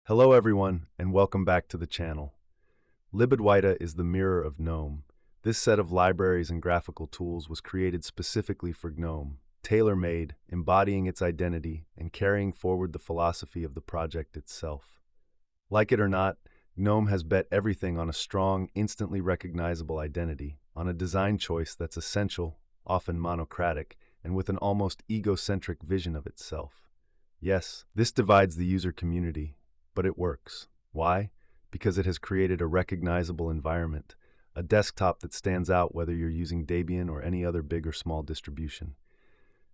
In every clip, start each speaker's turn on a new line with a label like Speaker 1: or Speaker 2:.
Speaker 1: Hello everyone, and welcome back to the channel. Libadwaita is the mirror of GNOME. This set of libraries and graphical tools was created specifically for GNOME, tailor-made, embodying its identity, and carrying forward the philosophy of the project itself. Like it or not, GNOME has bet everything on a strong, instantly recognizable identity, on a design choice that's essential, often monocratic, and with an almost egocentric vision of itself. Yes, this divides the user community, but it works. Why? Because it has created a recognizable environment, a desktop that stands out whether you're using Debian or any other big or small distribution.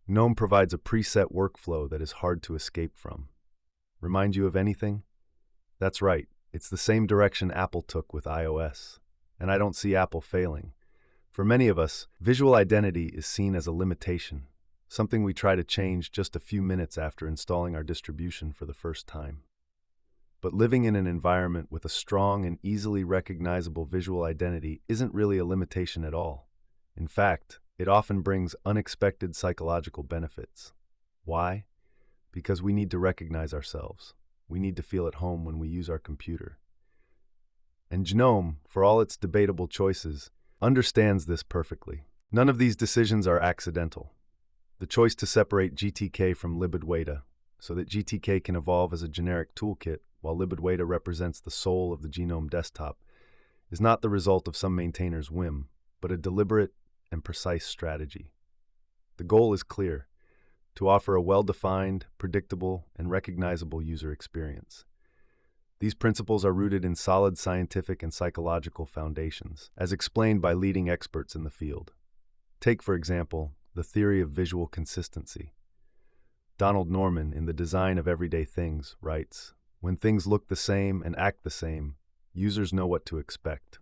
Speaker 1: GNOME provides a preset workflow that is hard to escape from. Remind you of anything? That's right, it's the same direction Apple took with iOS. And I don't see Apple failing. For many of us, visual identity is seen as a limitation, something we try to change just a few minutes after installing our distribution for the first time. But living in an environment with a strong and easily recognizable visual identity isn't really a limitation at all. In fact, it often brings unexpected psychological benefits. Why? Because we need to recognize ourselves. We need to feel at home when we use our computer. And GNOME, for all its debatable choices, understands this perfectly. None of these decisions are accidental. The choice to separate GTK from Libadwaita, so that GTK can evolve as a generic toolkit, while Libadwaita represents the soul of the GNOME desktop, is not the result of some maintainer's whim, but a deliberate and precise strategy. The goal is clear: to offer a well-defined, predictable, and recognizable user experience. These principles are rooted in solid scientific and psychological foundations, as explained by leading experts in the field. Take, for example, the theory of visual consistency. Donald Norman, in The Design of Everyday Things, writes, "When things look the same and act the same, users know what to expect."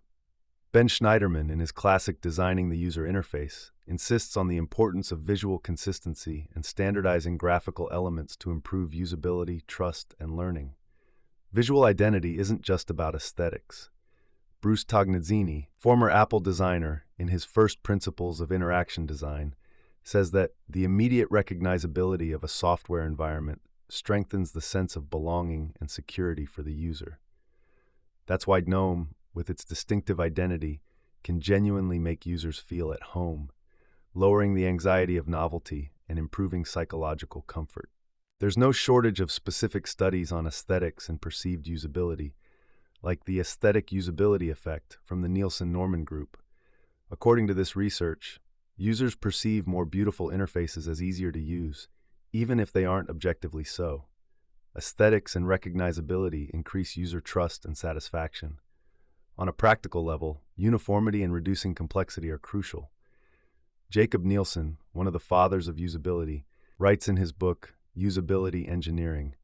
Speaker 1: Ben Schneiderman, in his classic Designing the User Interface, insists on the importance of visual consistency and standardizing graphical elements to improve usability, trust, and learning. Visual identity isn't just about aesthetics. Bruce Tognazzini, former Apple designer, in his first Principles of Interaction Design, says that the immediate recognizability of a software environment strengthens the sense of belonging and security for the user. That's why GNOME, with its distinctive identity, can genuinely make users feel at home, lowering the anxiety of novelty and improving psychological comfort. There's no shortage of specific studies on aesthetics and perceived usability, like the aesthetic usability effect from the Nielsen-Norman Group. According to this research, users perceive more beautiful interfaces as easier to use, even if they aren't objectively so. Aesthetics and recognizability increase user trust and satisfaction. On a practical level, uniformity and reducing complexity are crucial. Jacob Nielsen, one of the fathers of usability, writes in his book, Usability Engineering,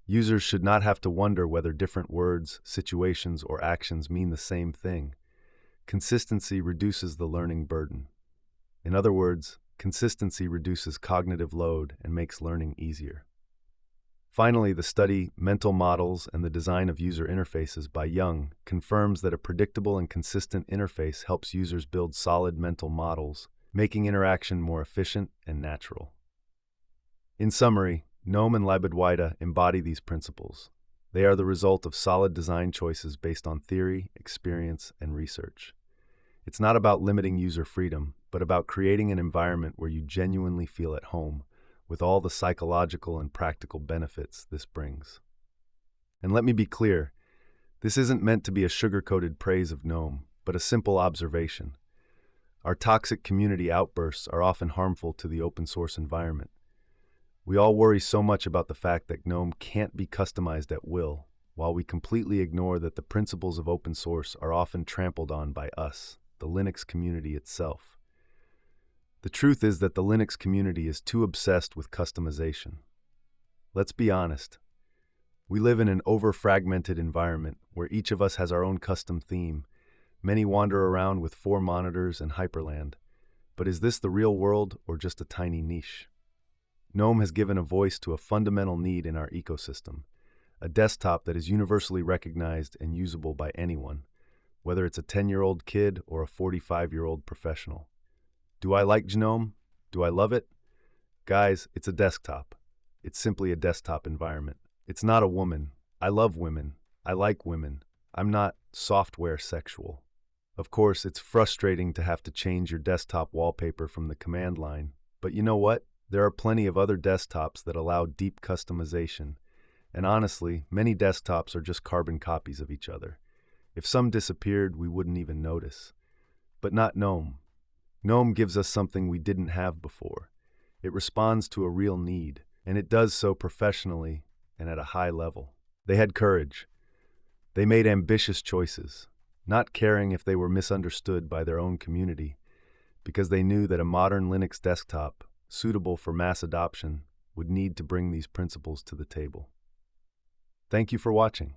Speaker 1: "Users should not have to wonder whether different words, situations, or actions mean the same thing. Consistency reduces the learning burden." In other words, consistency reduces cognitive load and makes learning easier. Finally, the study Mental Models and the Design of User Interfaces by Young confirms that a predictable and consistent interface helps users build solid mental models, making interaction more efficient and natural. In summary, GNOME and Libadwaita embody these principles. They are the result of solid design choices based on theory, experience, and research. It's not about limiting user freedom, but about creating an environment where you genuinely feel at home, with all the psychological and practical benefits this brings. And let me be clear, this isn't meant to be a sugar-coated praise of GNOME, but a simple observation. Our toxic community outbursts are often harmful to the open-source environment. We all worry so much about the fact that GNOME can't be customized at will, while we completely ignore that the principles of open source are often trampled on by us, the Linux community itself. The truth is that the Linux community is too obsessed with customization. Let's be honest. We live in an over-fragmented environment where each of us has our own custom theme. Many wander around with 4 monitors and Hyperland. But is this the real world or just a tiny niche? GNOME has given a voice to a fundamental need in our ecosystem, a desktop that is universally recognized and usable by anyone, whether it's a 10-year-old kid or a 45-year-old professional. Do I like GNOME? Do I love it? Guys, it's a desktop. It's simply a desktop environment. It's not a woman. I love women. I like women. I'm not software sexual. Of course, it's frustrating to have to change your desktop wallpaper from the command line, but you know what? There are plenty of other desktops that allow deep customization, and honestly, many desktops are just carbon copies of each other. If some disappeared, we wouldn't even notice. But not GNOME. GNOME gives us something we didn't have before. It responds to a real need, and it does so professionally and at a high level. They had courage. They made ambitious choices, not caring if they were misunderstood by their own community, because they knew that a modern Linux desktop, suitable for mass adoption, would need to bring these principles to the table. Thank you for watching.